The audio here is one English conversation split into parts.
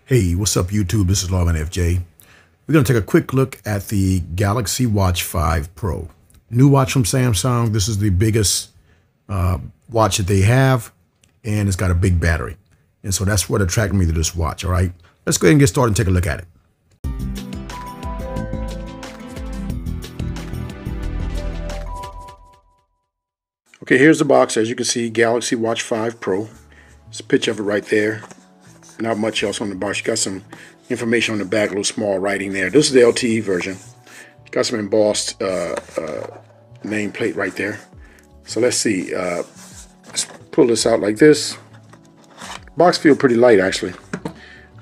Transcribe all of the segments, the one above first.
Hey, what's up YouTube? This is Lawman FJ. We're going to take a quick look at the Galaxy Watch 5 Pro. New watch from Samsung. This is the biggest watch that they have, and it's got a big battery. And so that's what attracted me to this watch, all right? Let's go ahead and get started and take a look at it. Okay, here's the box. As you can see, Galaxy Watch 5 Pro. There's a picture of it right there. Not much else on the box. You got some information on the back, a little small writing there. This is the LTE version. Got some embossed nameplate right there. So let's see. Let's pull this out like this. Box feels pretty light actually.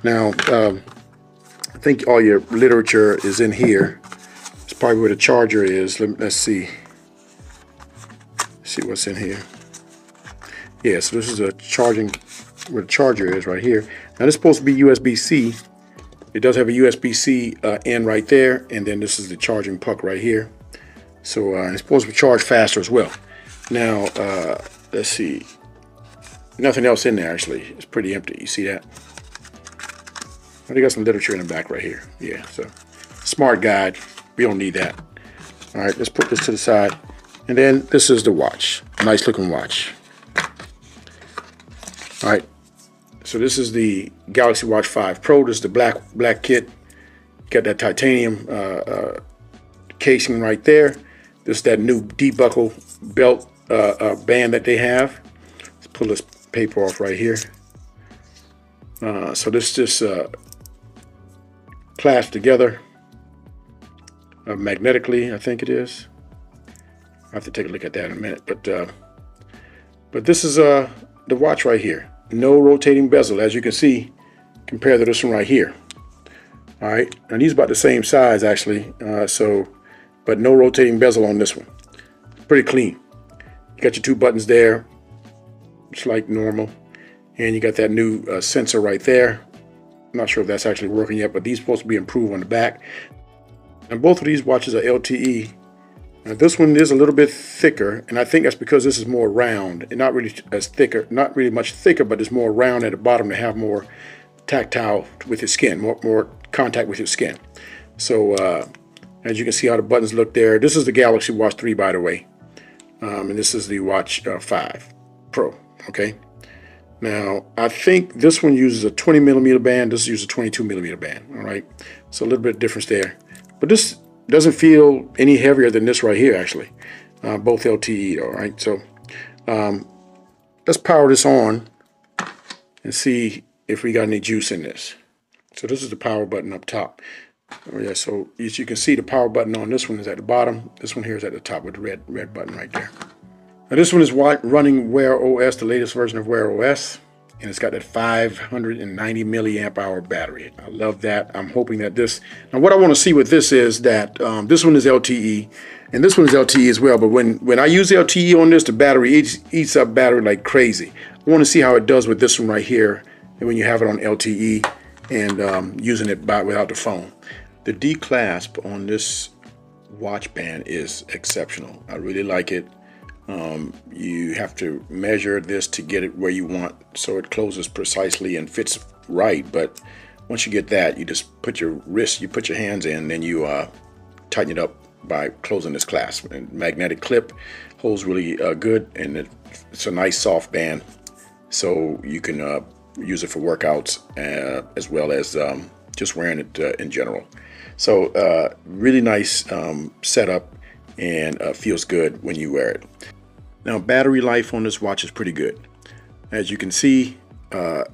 Now, I think all your literature is in here. It's probably where the charger is. Let's see. See what's in here. Yeah, so this is a charging, where the charger is right here. Now this is supposed to be USB-C. It does have a USB-C end right there, and then this is the charging puck right here. So it's supposed to charge faster as well. Now let's see. Nothing else in there actually. It's pretty empty. You see that? They got some literature in the back right here. Yeah, so smart guide. We don't need that. All right, let's put this to the side. And then this is the watch. Nice looking watch. All right. So this is the Galaxy Watch 5 Pro. This is the black kit. Got that titanium casing right there. This is that new debuckle belt band that they have. Let's pull this paper off right here. So this just clasped together magnetically, I think it is. I have to take a look at that in a minute. But this is the watch right here. No rotating bezel, as you can see, compared to this one right here. All right, and these about the same size actually. But no rotating bezel on this one. Pretty clean. You got your two buttons there, just like normal, and you got that new sensor right there. I'm not sure if that's actually working yet, but these are supposed to be improved on the back. And both of these watches are LTE. Now this one is a little bit thicker, and I think that's because this is more round and not really as thicker, not really much thicker, but it's more round at the bottom to have more tactile with your skin, more contact with your skin. So as you can see how the buttons look there. This is the Galaxy Watch 3, by the way, and this is the Watch 5 Pro. Okay. Now I think this one uses a 20mm band. This uses a 22mm band. All right. So a little bit of difference there, but this doesn't feel any heavier than this right here actually. Both LTE, all right. So let's power this on and see if we got any juice in this. So this is the power button up top. Oh yeah, so as you can see, the power button on this one is at the bottom. This one here is at the top with the red button right there. Now this one is running Wear OS, the latest version of Wear OS. And it's got that 590 milliamp hour battery. I love that. I'm hoping that this, now what I want to see with this is that this one is LTE and this one is LTE as well. But when I use LTE on this, the battery eats up battery like crazy. I want to see how it does with this one right here. And when you have it on LTE and using it without the phone. The D clasp on this watch band is exceptional. I really like it. You have to measure this to get it where you want so it closes precisely and fits right, but once you get that, you just put your wrist, you put your hands in, then you tighten it up by closing this clasp. And magnetic clip holds really good, and it's a nice soft band, so you can use it for workouts as well as just wearing it in general. So really nice setup, and feels good when you wear it. Now battery life on this watch is pretty good. As you can see,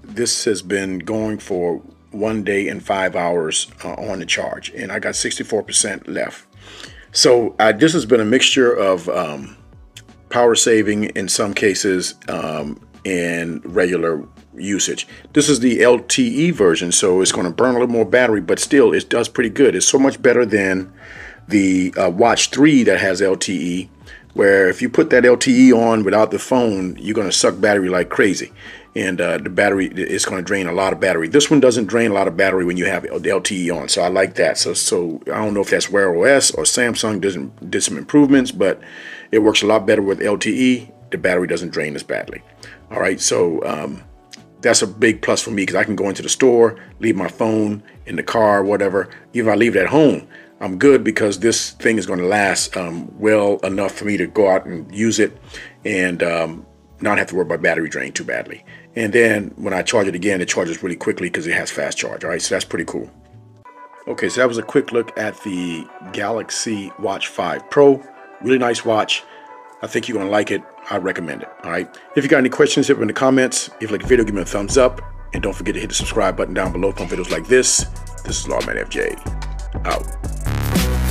this has been going for 1 day and 5 hours on the charge, and I got 64% left. So this has been a mixture of power saving in some cases and regular usage. This is the LTE version, so it's going to burn a little more battery, but still it does pretty good. It's so much better than the Watch 3 that has LTE, where if you put that LTE on without the phone, you're going to suck battery like crazy, and the battery is going to drain a lot of battery. This one doesn't drain a lot of battery when you have the LTE on, so I like that. So I don't know if that's Wear OS or Samsung did some improvements, but it works a lot better with LTE. The battery doesn't drain as badly. All right, so that's a big plus for me because I can go into the store, leave my phone in the car, whatever. Even if I leave it at home, I'm good because this thing is going to last well enough for me to go out and use it and not have to worry about battery drain too badly. And then when I charge it again, it charges really quickly because it has fast charge. All right, so that's pretty cool. Okay, so that was a quick look at the Galaxy Watch 5 Pro. Really nice watch. I think you're going to like it. I recommend it. All right. If you got any questions, hit them in the comments. If you like the video, give me a thumbs up. And don't forget to hit the subscribe button down below for videos like this. This is Lawman FJ. Out.